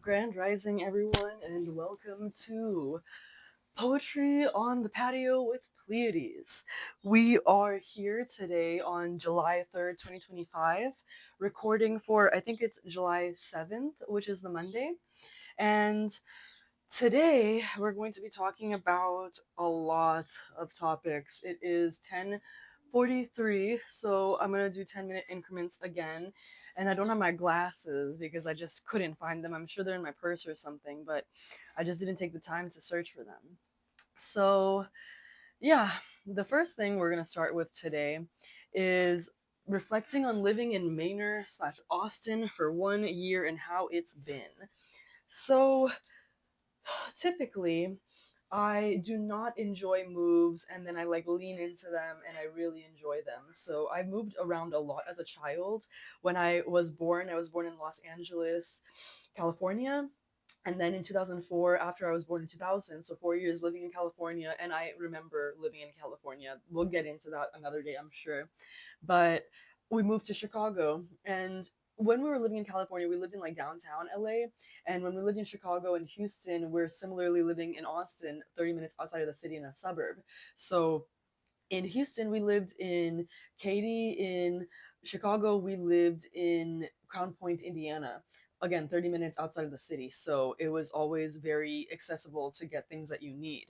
Grand Rising, everyone, and welcome to Poetry on the Patio with Pleiades. We are here today on July 3rd, 2025, recording for, I think it's July 7th, which is the Monday. And today we're going to be talking about a lot of topics. It is 10:43, so I'm going to do 10-minute increments again. And I don't have my glasses because I just couldn't find them. I'm sure they're in my purse or something, but I just didn't take the time to search for them. So, yeah, the first thing we're going to start with today is reflecting on living in Manor/Austin for 1 year and how it's been. So, typically, I do not enjoy moves and then I like lean into them and I really enjoy them. So I moved around a lot as a child. When I was born in Los Angeles, California. And then in 2004, after I was born in 2000, so 4 years living in California, and I remember living in California. We'll get into that another day, I'm sure. But we moved to Chicago, and when we were living in California, we lived in like downtown LA, and when we lived in Chicago and Houston, we're similarly living in Austin, 30 minutes outside of the city in a suburb. So in Houston, we lived in Katy. In Chicago, we lived in Crown Point, Indiana. Again, 30 minutes outside of the city. So it was always very accessible to get things that you need.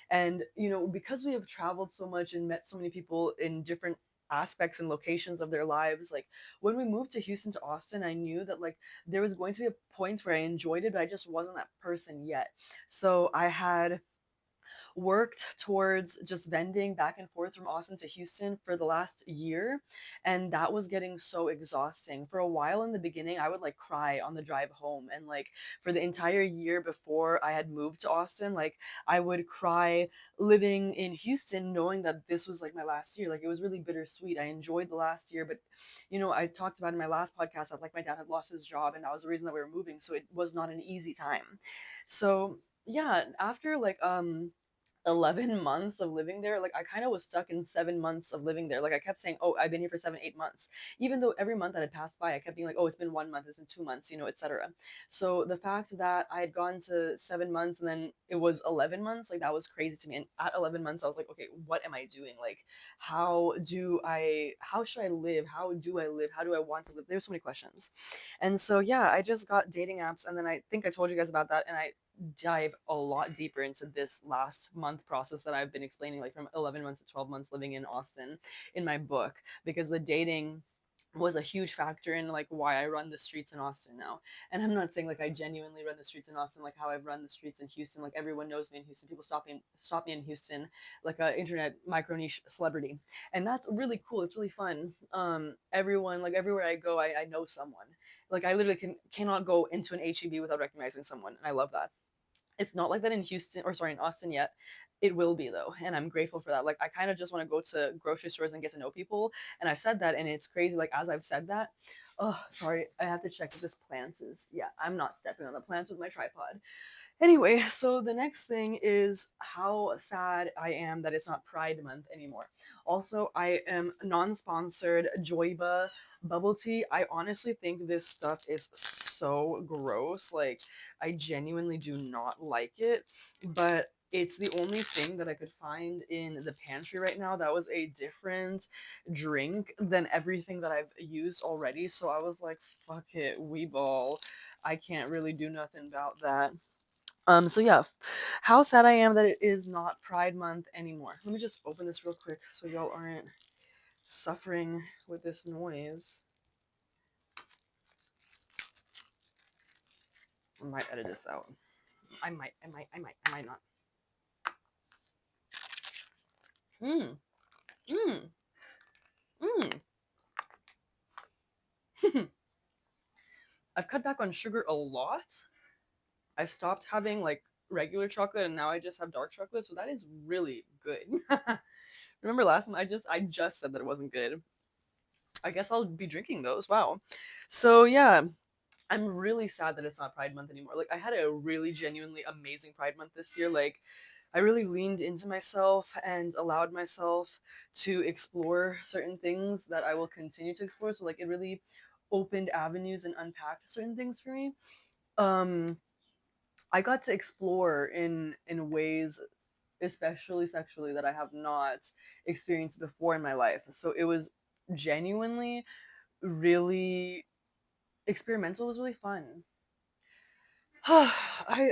And, because we have traveled so much and met so many people in different aspects and locations of their lives, like when we moved to Houston to Austin, I knew that like there was going to be a point where I enjoyed it, but I just wasn't that person yet. So I had worked towards just vending back and forth from Austin to Houston for the last year. And that was getting so exhausting. For a while in the beginning, I would like cry on the drive home. And like for the entire year before I had moved to Austin, like I would cry living in Houston knowing that this was like my last year. Like it was really bittersweet. I enjoyed the last year, but I talked about in my last podcast that like my dad had lost his job and that was the reason that we were moving. So it was not an easy time. So yeah, after like 11 months of living there, like I kind of was stuck in 7 months of living there. Like I kept saying, oh, I've been here for 7, 8 months, even though every month that had passed by I kept being like, oh, it's been 1 month, it's been 2 months, etc. So the fact that I had gone to 7 months and then it was 11 months, like that was crazy to me. And at 11 months I was like, okay, what am I doing? Like how should I live? How do I live? How do I want to live? There's so many questions. And so yeah, I just got dating apps, and then I think I told you guys about that, and I dive a lot deeper into this last month process that I've been explaining, like from 11 months to 12 months living in Austin in my book, because the dating was a huge factor in like why I run the streets in Austin now. And I'm not saying like I genuinely run the streets in Austin like how I've run the streets in Houston. Like everyone knows me in Houston. People stop me in Houston like a internet micro niche celebrity. And that's really cool. It's really fun. Everyone, like everywhere I go, I know someone. Like I literally cannot go into an HEB without recognizing someone. And I love that. It's not like that in Houston, or sorry, in Austin yet. It will be though, and I'm grateful for that. Like I kind of just want to go to grocery stores and get to know people, and I've said that, and it's crazy. Like as I've said that, oh, sorry, I have to check if this plants is. Yeah, I'm not stepping on the plants with my tripod. Anyway, so the next thing is how sad I am that it's not Pride Month anymore. Also, I am non-sponsored Joyba bubble tea. I honestly think this stuff is so gross. Like, I genuinely do not like it, but it's the only thing that I could find in the pantry right now that was a different drink than everything that I've used already. So I was like, fuck it, we ball. I can't really do nothing about that. So yeah, how sad I am that it is not Pride Month anymore. Let me just open this real quick so y'all aren't suffering with this noise. I might edit this out. I might not. Mmm, mmm, mmm. I've cut back on sugar a lot. I've stopped having like regular chocolate and now I just have dark chocolate, so that is really good. Remember last time I just said that it wasn't good. I guess I'll be drinking those. Wow. So yeah, I'm really sad that it's not Pride Month anymore. Like I had a really genuinely amazing Pride Month this year. Like I really leaned into myself and allowed myself to explore certain things that I will continue to explore. So like it really opened avenues and unpacked certain things for me. um I got to explore in ways, especially sexually, that I have not experienced before in my life. So it was genuinely really experimental. It was really fun. I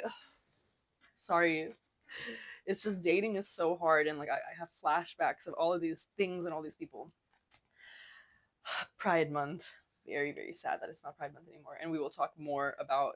sorry. It's just dating is so hard, and like I have flashbacks of all of these things and all these people. Pride Month. Very, very sad that it's not Pride Month anymore. And we will talk more about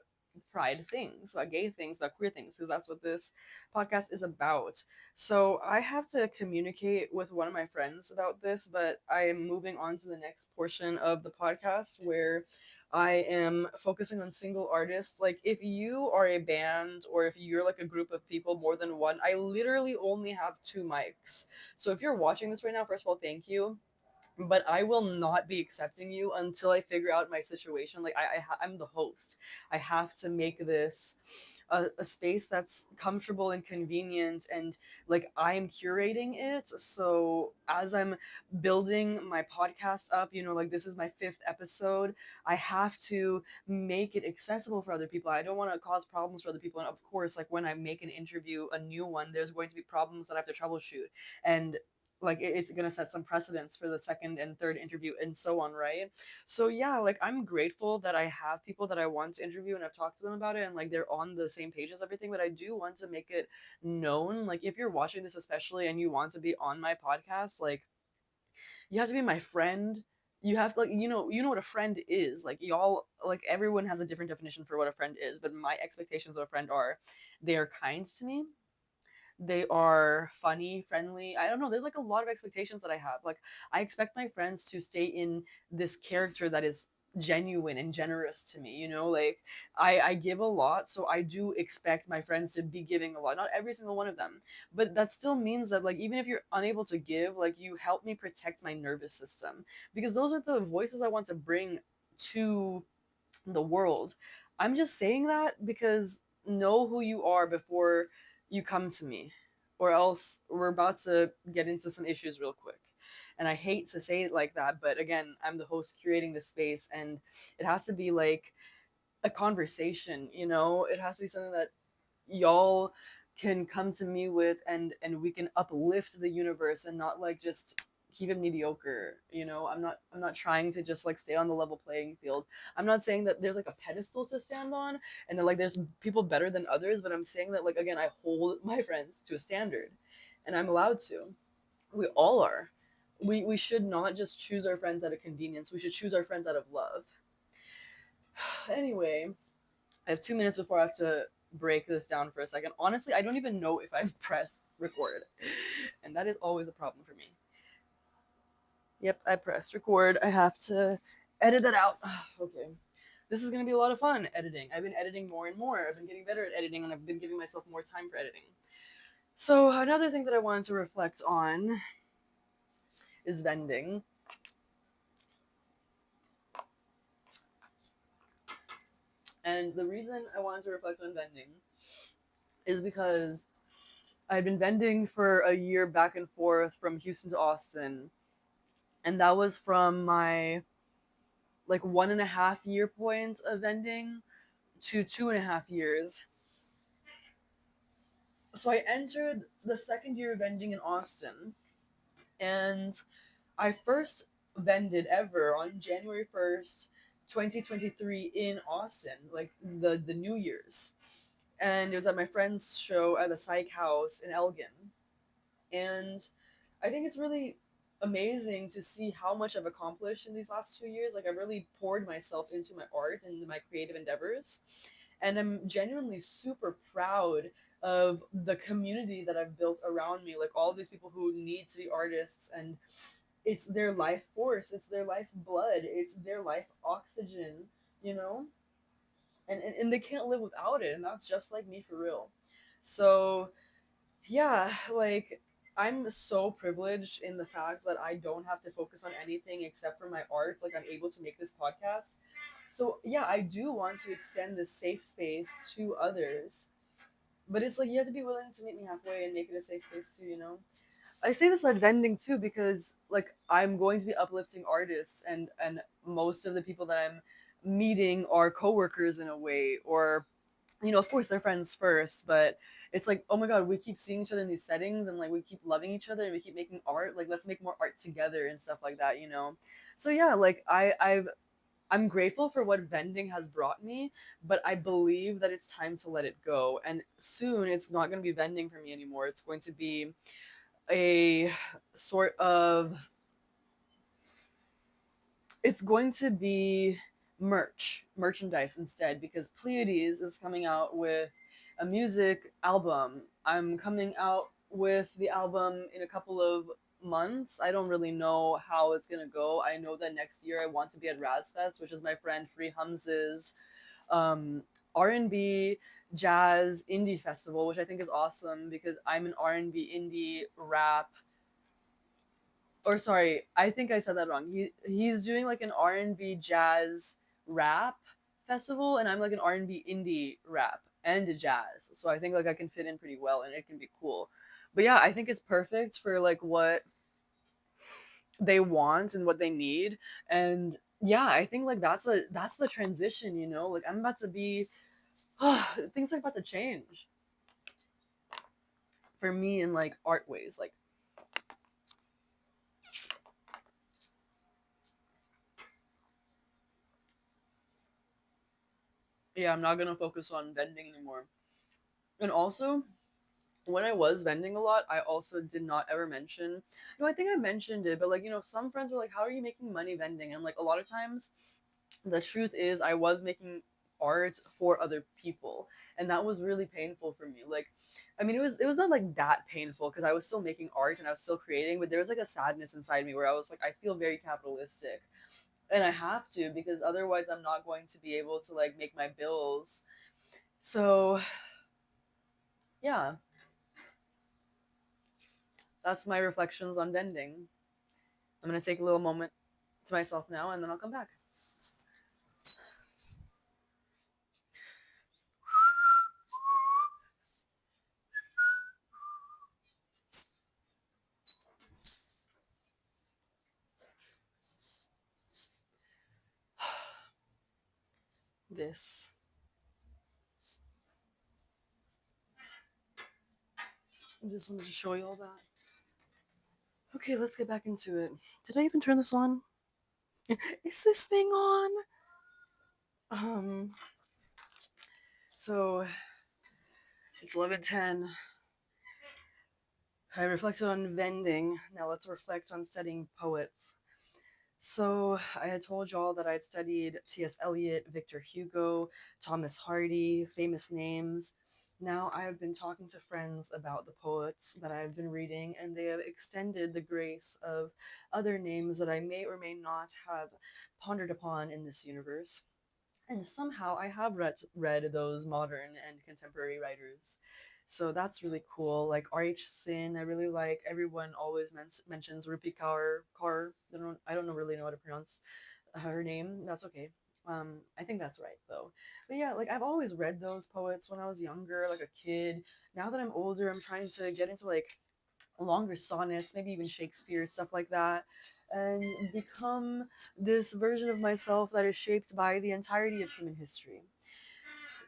pride things, about gay things, about queer things, because that's what this podcast is about. So I have to communicate with one of my friends about this, but I am moving on to the next portion of the podcast where I am focusing on single artists. Like, if you are a band or if you're like a group of people, more than one, I literally only have two mics. So if you're watching this right now, first of all, thank you, but I will not be accepting you until I figure out my situation. Like I'm the host. I have to make this a space that's comfortable and convenient, and like I'm curating it. So as I'm building my podcast up, like this is my fifth episode, I have to make it accessible for other people. I don't want to cause problems for other people. And of course, like when I make an interview, a new one, there's going to be problems that I have to troubleshoot. And like it's gonna set some precedents for the second and third interview and so on, right? So yeah, like I'm grateful that I have people that I want to interview and I've talked to them about it and like they're on the same page as everything, but I do want to make it known, like if you're watching this especially and you want to be on my podcast, like you have to be my friend. You have to, like, what a friend is. Like y'all, like everyone has a different definition for what a friend is, but my expectations of a friend are they are kind to me, they are funny, friendly. I don't know. There's like a lot of expectations that I have. Like I expect my friends to stay in this character that is genuine and generous to me. Like I give a lot, so I do expect my friends to be giving a lot. Not every single one of them, but that still means that like even if you're unable to give, like you help me protect my nervous system because those are the voices I want to bring to the world. I'm just saying that because know who you are before you come to me, or else we're about to get into some issues real quick. And I hate to say it like that, but again, I'm the host curating the space, and it has to be like a conversation, It has to be something that y'all can come to me with, and we can uplift the universe and not like just keep it mediocre. I'm not trying to just like stay on the level playing field. I'm not saying that there's like a pedestal to stand on and that like there's people better than others, but I'm saying that like again I hold my friends to a standard and I'm allowed to. We all are. We should not just choose our friends out of convenience. We should choose our friends out of love. Anyway, I have 2 minutes before I have to break this down for a second. Honestly, I don't even know if I've pressed record, and that is always a problem for me. Yep, I pressed record. I have to edit that out. Okay. This is going to be a lot of fun editing. I've been editing more and more. I've been getting better at editing, and I've been giving myself more time for editing. So, another thing that I wanted to reflect on is vending. And the reason I wanted to reflect on vending is because I've been vending for a year back and forth from Houston to Austin, and that was from my like 1.5 year point of vending to 2.5 years. So I entered the second year of vending in Austin, and I first vended ever on January 1st, 2023 in Austin, like the New Year's. And it was at my friend's show at the Psych House in Elgin. And I think it's really amazing to see how much I've accomplished in these last 2 years. Like I've really poured myself into my art and my creative endeavors. And I'm genuinely super proud of the community that I've built around me. Like all these people who need to be artists, and it's their life force, it's their life blood, it's their life oxygen, you know? And they can't live without it. And that's just like me for real. So yeah, like I'm so privileged in the fact that I don't have to focus on anything except for my art. Like I'm able to make this podcast. So yeah, I do want to extend this safe space to others. But it's like you have to be willing to meet me halfway and make it a safe space too. I say this about vending too because like I'm going to be uplifting artists, and most of the people that I'm meeting our coworkers in a way, or of course they're friends first, but it's like, oh my god, we keep seeing each other in these settings, and like we keep loving each other, and we keep making art. Like, let's make more art together and stuff like that. So yeah, like I'm grateful for what vending has brought me, but I believe that it's time to let it go. And soon it's not going to be vending for me anymore. It's going to be a sort of it's going to be merchandise instead, because Pleiades is coming out with a music album. I'm coming out with the album in a couple of months. I don't really know how it's gonna go. I know that next year I want to be at Razfest, which is my friend Free Hums's um, R&B jazz indie festival, which I think is awesome because I'm an R&B indie rap, or sorry, I think I said that wrong. He's doing like an R&B jazz rap festival, and I'm like an R&B indie rap and a jazz. So I think like I can fit in pretty well, and it can be cool. But yeah, I think it's perfect for like what they want and what they need. And yeah, I think like that's the transition. Like I'm about to be things are about to change for me in like art ways. Like, yeah, I'm not gonna focus on vending anymore. And also, when I was vending a lot, I also did not ever mention. No, I think I mentioned it, but like some friends were like, "How are you making money vending?" And like a lot of times, the truth is, I was making art for other people, and that was really painful for me. Like, I mean, it was not like that painful because I was still making art and I was still creating, but there was like a sadness inside me where I was like, I feel very capitalistic, and I have to, because otherwise I'm not going to be able to like make my bills. So yeah, that's my reflections on vending. I'm gonna take a little moment to myself now, and then I'll come back. This. I just wanted to show you all that. Okay, let's get back into it. Did I even turn this on? Is this thing on? Um. So it's 11:10. I reflected on vending. Now let's reflect on studying poets. So I had told y'all that I'd studied T.S. Eliot, Victor Hugo, Thomas Hardy, famous names. Now I have been talking to friends about the poets that I've been reading, and they have extended the grace of other names that I may or may not have pondered upon in this universe. And somehow I have read those modern and contemporary writers. So that's really cool. Like R.H. Sin, I really like. Everyone always mentions Rupi Kaur. I don't know really know how to pronounce her name. That's okay. I think that's right though. But yeah, like I've always read those poets when I was younger, like a kid. Now that I'm older, I'm trying to get into like longer sonnets, maybe even Shakespeare, stuff like that, and become this version of myself that is shaped by the entirety of human history.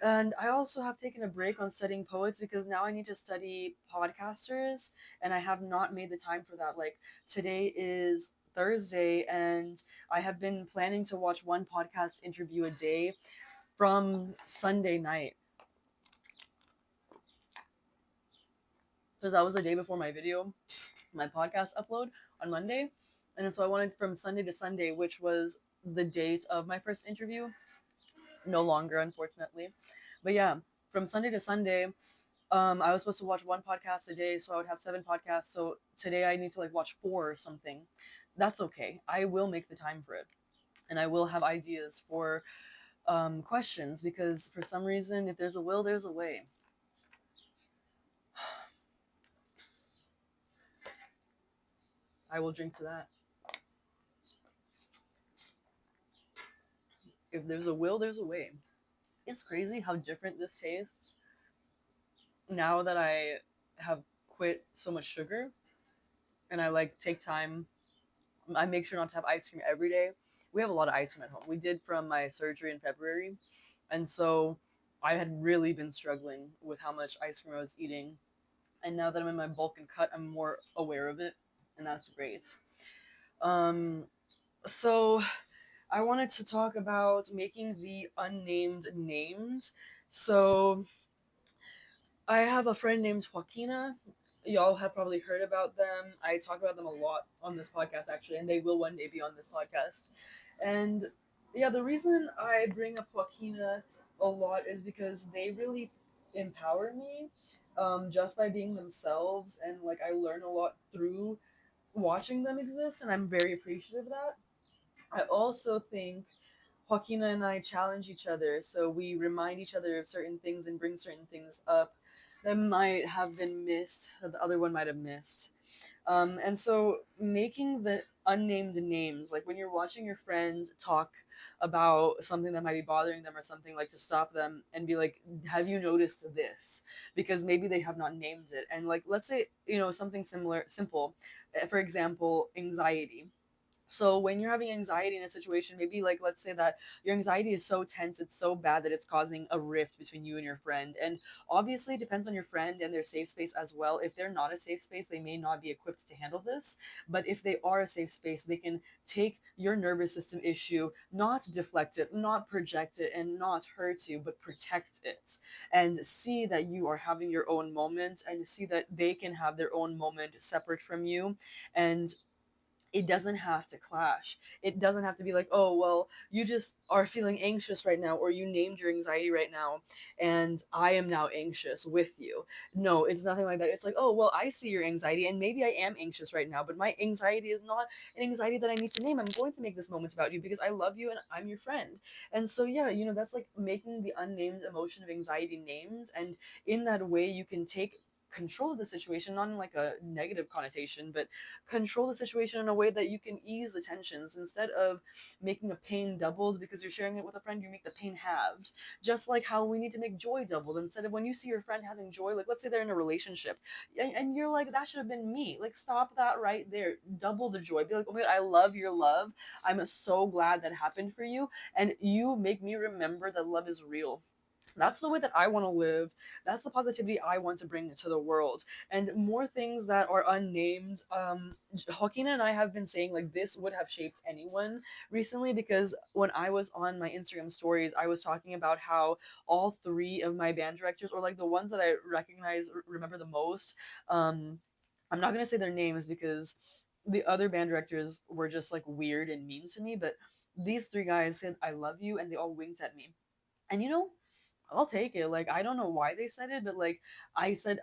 And I also have taken a break on studying poets because now I need to study podcasters, and I have not made the time for that. Like, today is Thursday, and I have been planning to watch one podcast interview a day from Sunday night, because that was the day before my podcast upload on Monday. And so I wanted from Sunday to Sunday, which was the date of my first interview. No longer, unfortunately. But yeah, from Sunday to Sunday, I was supposed to watch one podcast a day, so I would have 7 podcasts. So today I need to like watch 4 or something. That's okay. I will make the time for it. And I will have ideas for questions, because for some reason, if there's a will, there's a way. I will drink to that. If there's a will, there's a way. It's crazy how different this tastes now that I have quit so much sugar, and I like take time. I make sure not to have ice cream every day, we have a lot of ice cream at home. We did from my surgery in February, and so I had really been struggling with how much ice cream I was eating. And now that I'm in my bulk and cut, I'm more aware of it, and that's great. Um, so I wanted to talk about making the unnamed names. So I have a friend named Joaquina. Y'all have probably heard about them. I talk about them a lot on this podcast, actually, and they will one day be on this podcast. And yeah, the reason I bring up Joaquina a lot is because they really empower me, just by being themselves, and like I learn a lot through watching them exist, and I'm very appreciative of that. I also think Joaquina and I challenge each other, so we remind each other of certain things and bring certain things up that might have been missed, that the other one might have missed. And so making the unnamed names, like when you're watching your friend talk about something that might be bothering them or something, like to stop them and be like, have you noticed this? Because maybe they have not named it. And like, let's say, something similar, simple. For example, anxiety. So when you're having anxiety in a situation, maybe like let's say that your anxiety is so tense, it's so bad that it's causing a rift between you and your friend. And obviously it depends on your friend and their safe space as well. If they're not a safe space, they may not be equipped to handle this. But if they are a safe space, they can take your nervous system issue, not deflect it, not project it, and not hurt you, but protect it. And see that you are having your own moment and see that they can have their own moment separate from you. And it doesn't have to clash. It doesn't have to be like, oh, well, you just are feeling anxious right now, or you named your anxiety right now, and I am now anxious with you. No, it's nothing like that. It's like, oh, well, I see your anxiety, and maybe I am anxious right now, but my anxiety is not an anxiety that I need to name. I'm going to make this moment about you because I love you and I'm your friend. And so, yeah, that's like making the unnamed emotion of anxiety names. And in that way, you can take control of the situation, not in like a negative connotation, but control the situation in a way that you can ease the tensions instead of making the pain doubled because you're sharing it with a friend. You make the pain halved, just like how we need to make joy doubled. Instead of when you see your friend having joy, like let's say they're in a relationship, and you're like, that should have been me, like stop that right there, double the joy. Be like, oh my god, I love your love, I'm so glad that happened for you, and you make me remember that love is real. That's the way that I want to live. That's the positivity I want to bring to the world. And more things that are unnamed. Joaquina and I have been saying like this would have shaped anyone recently, because when I was on my Instagram stories, I was talking about how all three of my band directors, or like the ones that I recognize, remember the most, I'm not going to say their names because the other band directors were just like weird and mean to me, but these three guys said, I love you, and they all winked at me. And I'll take it. Like, I don't know why they said it, but like, I said,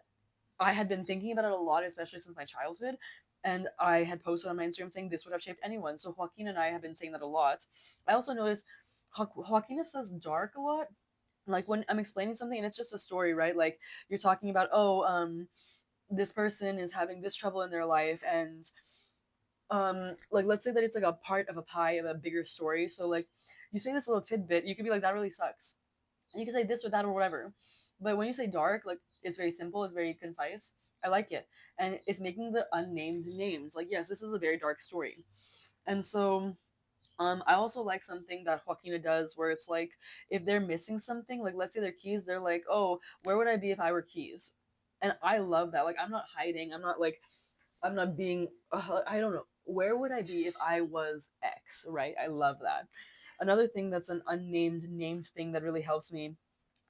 I had been thinking about it a lot, especially since my childhood. And I had posted on my Instagram saying this would have shaped anyone. So Joaquin and I have been saying that a lot. I also noticed Joaquina says dark a lot. Like when I'm explaining something and it's just a story, right? Like you're talking about, oh, this person is having this trouble in their life, and like let's say that it's like a part of a pie of a bigger story. So like you say this little tidbit, you could be like, that really sucks, and you can say this or that or whatever. But when you say dark, like it's very simple, it's very concise. I like it. And it's making the unnamed names. Like, yes, this is a very dark story. And so I also like something that Joaquina does where it's like if they're missing something, like let's say they're keys, they're like, oh, where would I be if I were keys? And I love that. Like I'm not hiding. I'm not being I don't know. Where would I be if I was X, right? I love that. Another thing that's an unnamed named thing that really helps me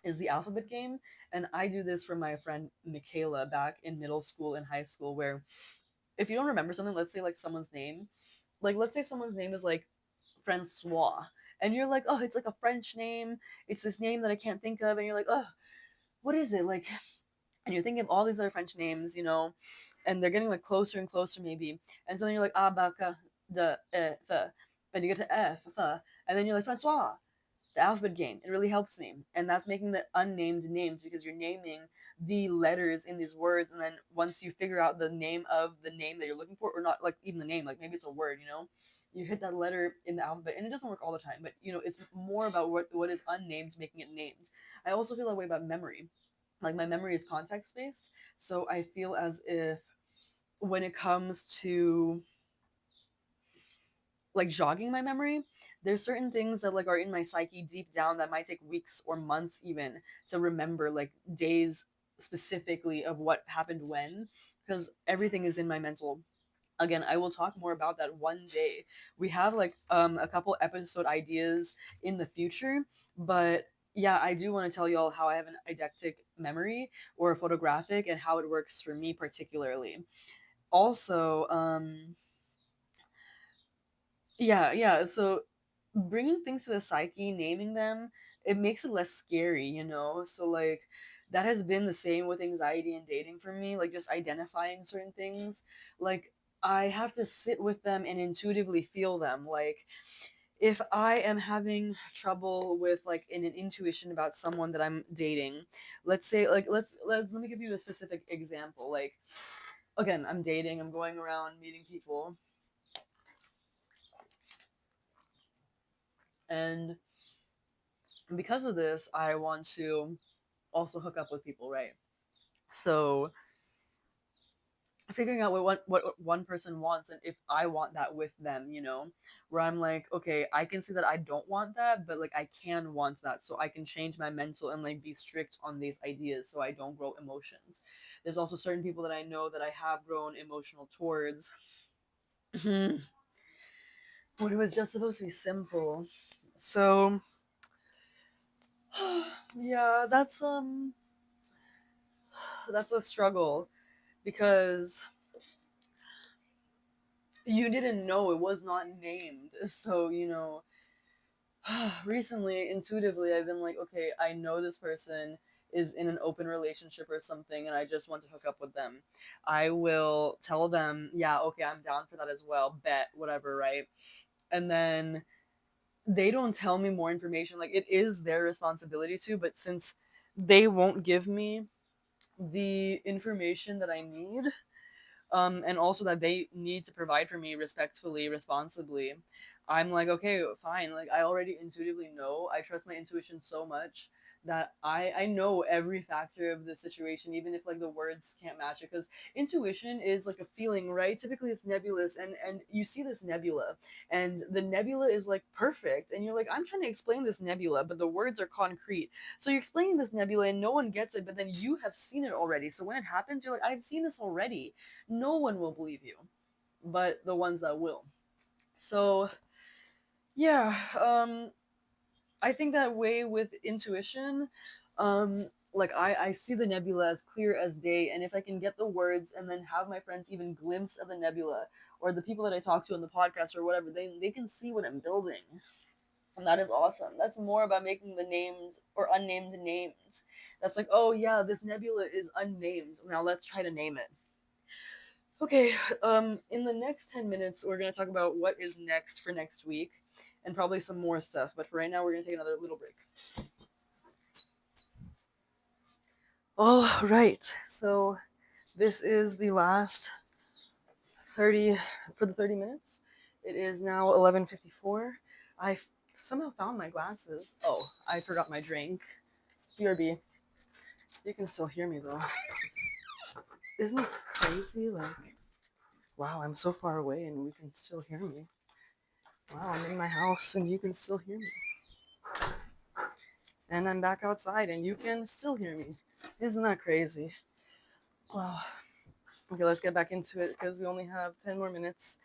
is the alphabet game. And I do this for my friend Michaela back in middle school and high school, where if you don't remember something, let's say like someone's name, like let's say someone's name is like Francois, and you're like, oh, it's like a French name, it's this name that I can't think of, and you're like, oh, what is it? Like, and you're thinking of all these other French names, and they're getting like closer and closer maybe, and so then you're like, ah, baka, the, f, and you get to f, and then you're like, Francois, the alphabet game. It really helps me. And that's making the unnamed names, because you're naming the letters in these words. And then once you figure out the name of the name that you're looking for, or not like even the name, like maybe it's a word, you hit that letter in the alphabet. And it doesn't work all the time, but it's more about what is unnamed, making it named. I also feel that way about memory. Like my memory is context based. So I feel as if when it comes to like jogging my memory, there's certain things that like are in my psyche deep down that might take weeks or months even to remember, like days specifically of what happened when, because everything is in my mental. Again, I will talk more about that one day. We have like a couple episode ideas in the future, but yeah, I do want to tell you all how I have an eidetic memory or a photographic and how it works for me particularly. Also, yeah, so bringing things to the psyche, naming them, it makes it less scary, you know? So, like, that has been the same with anxiety and dating for me, like, just identifying certain things. Like, I have to sit with them and intuitively feel them. Like, if I am having trouble with like an intuition about someone that I'm dating, let's say like let me give you a specific example. Like again, I'm dating, I'm going around meeting people, and because of this, I want to also hook up with people, right? So figuring out what one person wants and if I want that with them, you know, where I'm like, okay, I can see that I don't want that, but like I can want that, so I can change my mental and like be strict on these ideas so I don't grow emotions. There's also certain people that I know that I have grown emotional towards. When it was just supposed to be simple. So yeah, that's a struggle because you didn't know, it was not named. So, you know, recently, intuitively, I've been like, okay, I know this person is in an open relationship or something, and I just want to hook up with them. I will tell them, yeah, okay, I'm down for that as well, bet, whatever, right? And then they don't tell me more information. Like, it is their responsibility to, but since they won't give me the information that I need, and also that they need to provide for me respectfully, responsibly. I'm like, okay, fine. Like I already intuitively know. I trust my intuition so much that I know every factor of the situation, even if like the words can't match it. Because intuition is like a feeling, right? Typically, it's nebulous, and you see this nebula, and the nebula is like perfect, and you're like, I'm trying to explain this nebula, but the words are concrete. So you're explaining this nebula, and no one gets it, but then you have seen it already. So when it happens, you're like, I've seen this already. No one will believe you, but the ones that will. So yeah, I think that way with intuition, like I see the nebula as clear as day, and if I can get the words and then have my friends even glimpse of the nebula, or the people that I talk to on the podcast or whatever, they can see what I'm building. And that is awesome. That's more about making the named or unnamed named. That's like, oh yeah, this nebula is unnamed. Now let's try to name it. Okay, in the next 10 minutes, we're going to talk about what is next for next week and probably some more stuff. But for right now, we're going to take another little break. All right, so this is the last 30 for the 30 minutes. It is now 11:54. I somehow found my glasses. Oh, I forgot my drink. BRB. You can still hear me though. Isn't this crazy? Like, wow, I'm so far away and we can still hear me. Wow, I'm in my house and you can still hear me. And I'm back outside and you can still hear me. Isn't that crazy? Wow. Okay, let's get back into it because we only have 10 more minutes.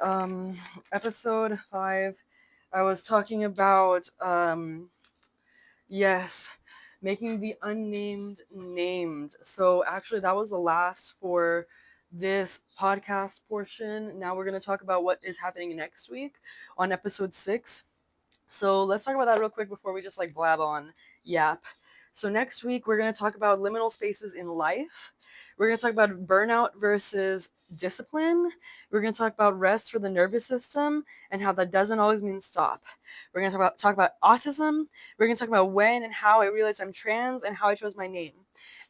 Um, episode 5, I was talking about, yes, making the unnamed named. So actually, that was the last for this podcast portion. Now we're going to talk about what is happening next week on episode 6. So let's talk about that real quick before we just like blab on, yap. So next week we're going to talk about liminal spaces in life. We're going to talk about burnout versus discipline. We're going to talk about rest for the nervous system and how that doesn't always mean stop. We're going to talk about autism. We're going to talk about when and how I realized I'm trans and how I chose my name.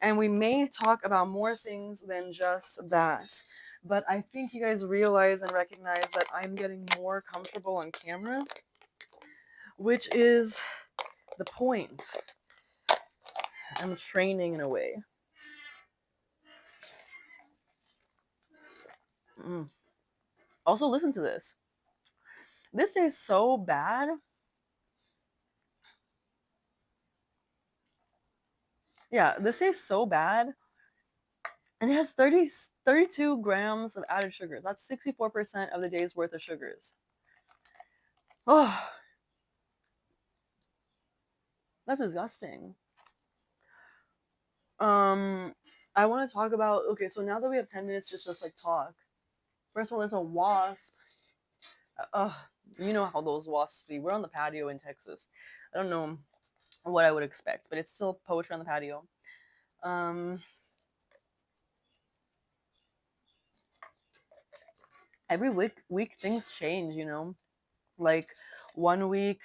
And we may talk about more things than just that. But I think you guys realize and recognize that I'm getting more comfortable on camera, which is the point. I'm training in a way. Also, listen to this. This tastes so bad. Yeah, this tastes so bad. And it has 32 grams of added sugars. That's 64% of the day's worth of sugars. Oh, that's disgusting. Um, I want to talk about, okay, so now that we have 10 minutes, just like talk. First of all, there's a wasp. Ugh, you know how those wasps be. We're on the patio in Texas. I don't know what I would expect, but it's still poetry on the patio. Um, every week things change, you know. Like one week,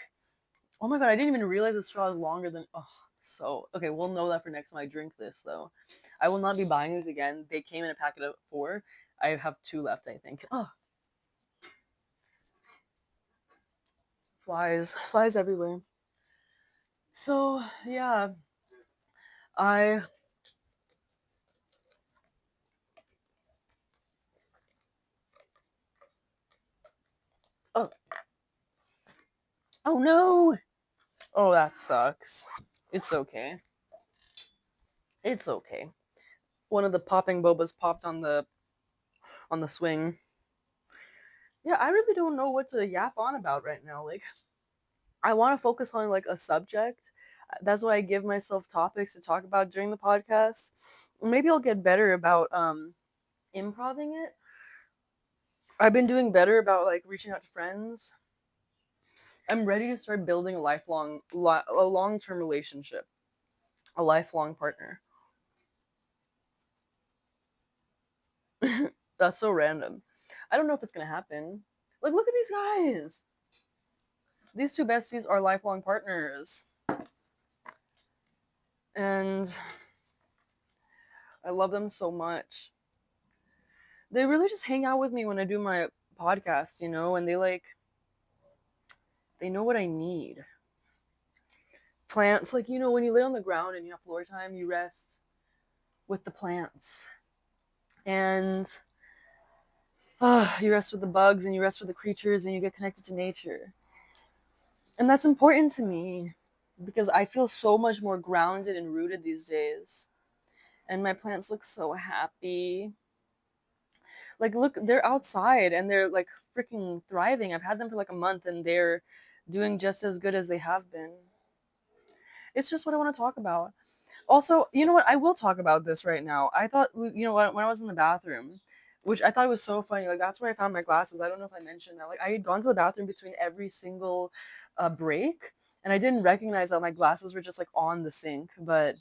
oh my god, I didn't even realize the straw is longer than. Oh, so okay, we'll know that for next time I drink this though. I will not be buying these again. They came in a packet of 4. I have 2 left, I think. Oh, flies everywhere. So yeah, I oh oh no, oh that sucks. It's okay. It's okay. One of the popping bobas popped on the swing. Yeah, I really don't know what to yap on about right now. Like, I want to focus on like a subject. That's why I give myself topics to talk about during the podcast. Maybe I'll get better about improving it. I've been doing better about like reaching out to friends. I'm ready to start building a a long-term relationship, a lifelong partner. That's so random. I don't know if it's gonna happen. Like, look at these guys. These two besties are lifelong partners, and I love them so much. They really just hang out with me when I do my podcast, you know, and they know what I need. Plants, like, you know, when you lay on the ground and you have floor time, you rest with the plants. And you rest with the bugs and you rest with the creatures and you get connected to nature. And that's important to me because I feel so much more grounded and rooted these days. And my plants look so happy. Like, look, they're outside and they're like freaking thriving. I've had them for like a month and they're doing just as good as they have been. It's just what I want to talk about. Also, you know what? I will talk about this right now. I thought, you know what, when I was in the bathroom, which I thought was so funny, like that's where I found my glasses. I don't know if I mentioned that. Like I had gone to the bathroom between every single break, and I didn't recognize that my glasses were just like on the sink. But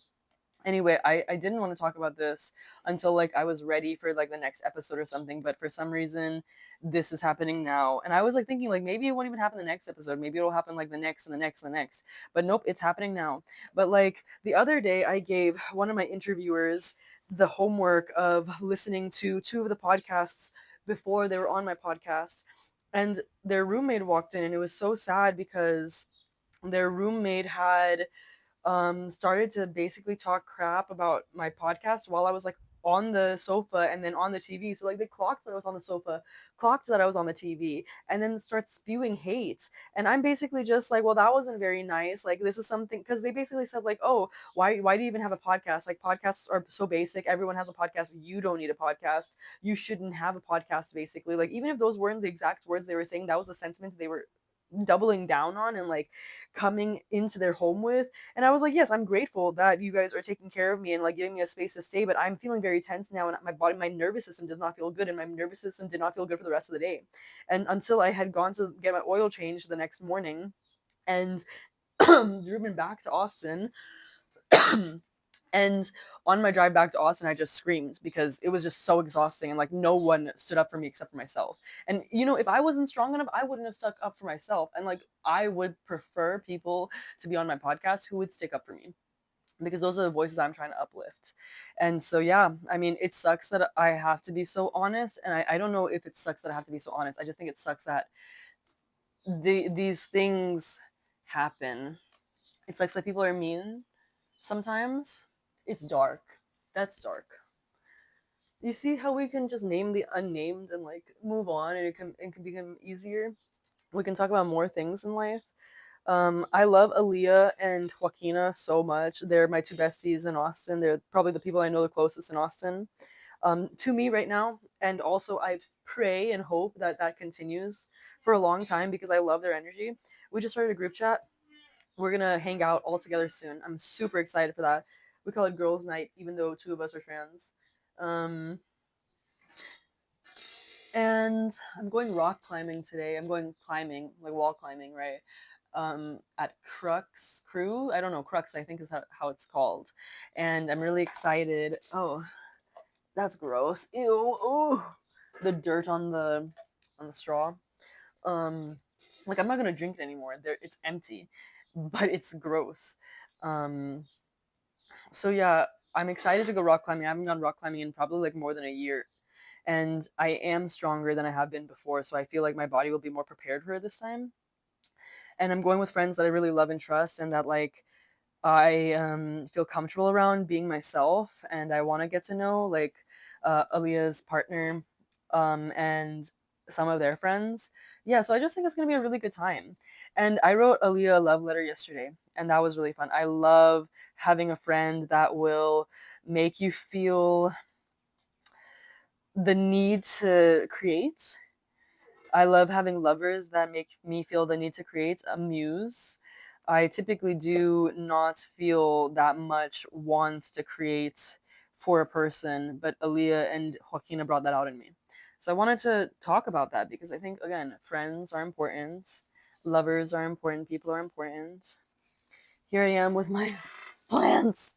anyway, I didn't want to talk about this until like I was ready for like the next episode or something, but for some reason this is happening now. And I was like thinking like maybe it won't even happen the next episode. Maybe it'll happen like the next and the next and the next. But nope, it's happening now. But like the other day I gave one of my interviewers the homework of listening to 2 of the podcasts before they were on my podcast. And their roommate walked in and it was so sad because their roommate had started to basically talk crap about my podcast while I was like on the sofa and then on the TV. So like they clocked that I was on the sofa, clocked that I was on the TV, and then start spewing hate. And I'm basically just like, well, that wasn't very nice. Like this is something because they basically said like, oh, why do you even have a podcast? Like podcasts are so basic. Everyone has a podcast. You don't need a podcast. You shouldn't have a podcast. Basically, like even if those weren't the exact words they were saying, that was the sentiment they were doubling down on and like coming into their home with. And I was like, yes, I'm grateful that you guys are taking care of me and like giving me a space to stay, but I'm feeling very tense now and my nervous system does not feel good and my nervous system did not feel good for the rest of the day. And until I had gone to get my oil changed the next morning and driven back to Austin, and on my drive back to Austin, I just screamed because it was just so exhausting and like no one stood up for me except for myself. And you know, if I wasn't strong enough, I wouldn't have stuck up for myself. And like I would prefer people to be on my podcast who would stick up for me because those are the voices I'm trying to uplift. And so yeah, I mean, it sucks that I have to be so honest, and I don't know if it sucks that I have to be so honest. I just think it sucks that these things happen. It sucks that people are mean sometimes. It's dark. That's dark. You see how we can just name the unnamed and like move on and it can become easier? We can talk about more things in life. I love Aaliyah and Joaquina so much. They're my two besties in Austin. They're probably the people I know the closest in Austin, to me right now. And also, I pray and hope that that continues for a long time because I love their energy. We just started a group chat. We're gonna hang out all together soon. I'm super excited for that. We call it Girls' Night, even though two of us are trans. Um, and I'm going rock climbing today. I'm going climbing, like wall climbing, right? At Crux Crew. I don't know, Crux, I think is how it's called. And I'm really excited. Oh, that's gross. Ew. Ooh. The dirt on the straw. Um, like I'm not gonna drink it anymore. There, it's empty, but it's gross. Um, so yeah, I'm excited to go rock climbing. I haven't gone rock climbing in probably like more than a year, and I am stronger than I have been before. So I feel like my body will be more prepared for it this time. And I'm going with friends that I really love and trust, and that like I feel comfortable around being myself, and I want to get to know like Aaliyah's partner and some of their friends. Yeah, so I just think it's gonna be a really good time. And I wrote Aaliyah a love letter yesterday, and that was really fun. I love having a friend that will make you feel the need to create. I love having lovers that make me feel the need to create a muse. I typically do not feel that much want to create for a person, but Aaliyah and Joaquina brought that out in me. So I wanted to talk about that because I think, again, friends are important, lovers are important, people are important. Here I am with my plants.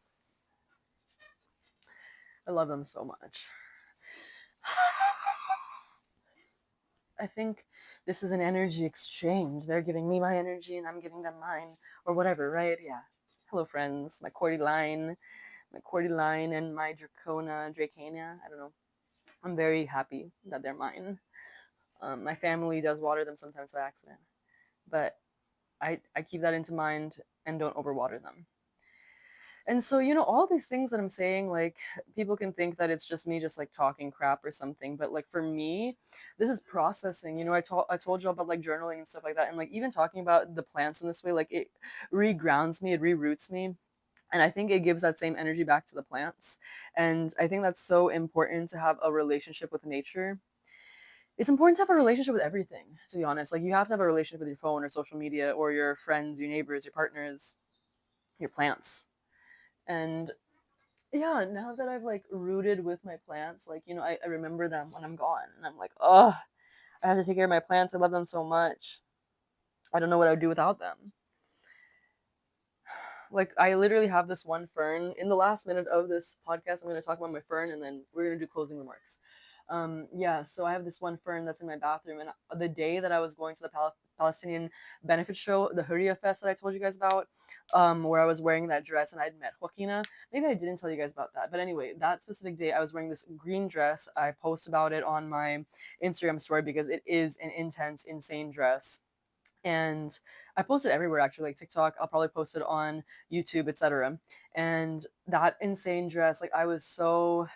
I love them so much. I think this is an energy exchange. They're giving me my energy and I'm giving them mine, or whatever, right? Yeah. Hello, friends. My cordyline, and my dracania. I don't know. I'm very happy that they're mine. My family does water them sometimes by accident, but I keep that into mind and don't overwater them. And so, all these things that I'm saying, like, people can think that it's just me just like talking crap or something, but like for me, this is processing. I told you about like journaling and stuff like that, and like even talking about the plants in this way, like it regrounds me, it reroots me. And I think it gives that same energy back to the plants. And I think that's so important to have a relationship with nature. It's important to have a relationship with everything, to be honest. Like, you have to have a relationship with your phone or social media or your friends, your neighbors, your partners, your plants. And yeah, now that I've like rooted with my plants, like, I remember them when I'm gone and I'm like, oh, I have to take care of my plants. I love them so much. I don't know what I would do without them. Like, I literally have this one fern. In the last minute of this podcast, I'm going to talk about my fern and then we're going to do closing remarks. Yeah, so I have this one fern that's in my bathroom, and the day that I was going to the Palestinian benefit show, the Huria Fest that I told you guys about, where I was wearing that dress and I'd met Joaquina. Maybe I didn't tell you guys about that, but anyway, that specific day I was wearing this green dress. I post about it on my Instagram story because it is an intense, insane dress. And I post it everywhere actually, like TikTok. I'll probably post it on YouTube, etc. And that insane dress, like I was so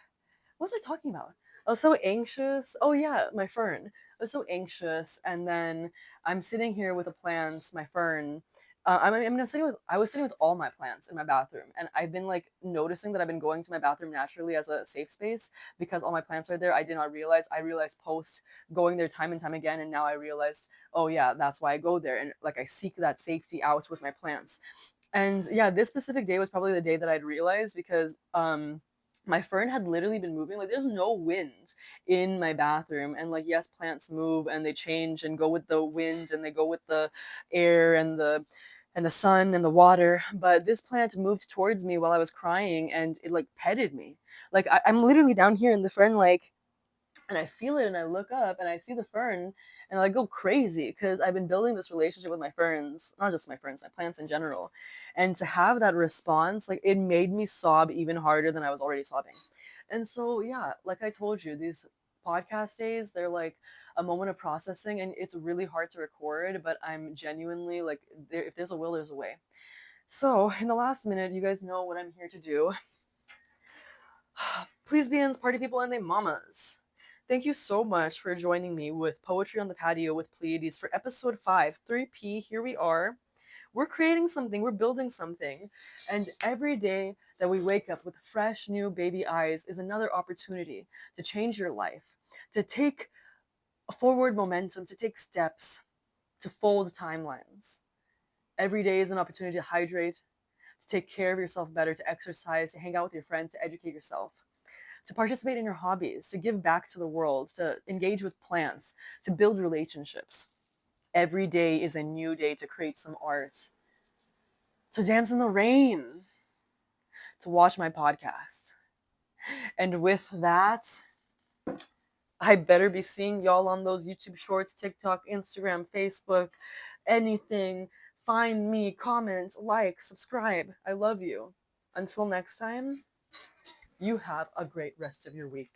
what was I talking about? I was so anxious. Oh yeah, my fern. I was so anxious, and then I'm sitting here with the plants, my fern. I was sitting with all my plants in my bathroom, and I've been like noticing that I've been going to my bathroom naturally as a safe space because all my plants are there. I did not realize. I realized post going there time and time again, and now I realized, oh yeah, that's why I go there, and like I seek that safety out with my plants. And yeah, this specific day was probably the day that I'd realized because my fern had literally been moving. Like there's no wind in my bathroom. And like yes, plants move and they change and go with the wind and they go with the air and the sun and the water. But this plant moved towards me while I was crying and it like petted me. Like I'm literally down here in the fern like and I feel it and I look up and I see the fern and I go crazy because I've been building this relationship with my ferns, not just my ferns, my plants in general. And to have that response, like it made me sob even harder than I was already sobbing. And so, yeah, like I told you, these podcast days, they're like a moment of processing and it's really hard to record, but I'm genuinely like, if there's a will, there's a way. So, in the last minute, you guys know what I'm here to do. Please be party people and they mamas. Thank you so much for joining me with Poetry on the Patio with Pleiades for episode 5. 3P, here we are. We're creating something, we're building something. And every day that we wake up with fresh, new baby eyes is another opportunity to change your life, to take a forward momentum, to take steps, to fold timelines. Every day is an opportunity to hydrate, to take care of yourself better, to exercise, to hang out with your friends, to educate yourself, to participate in your hobbies, to give back to the world, to engage with plants, to build relationships. Every day is a new day to create some art, to dance in the rain, to watch my podcast. And with that, I better be seeing y'all on those YouTube shorts, TikTok, Instagram, Facebook, anything. Find me, comment, like, subscribe. I love you. Until next time, you have a great rest of your week.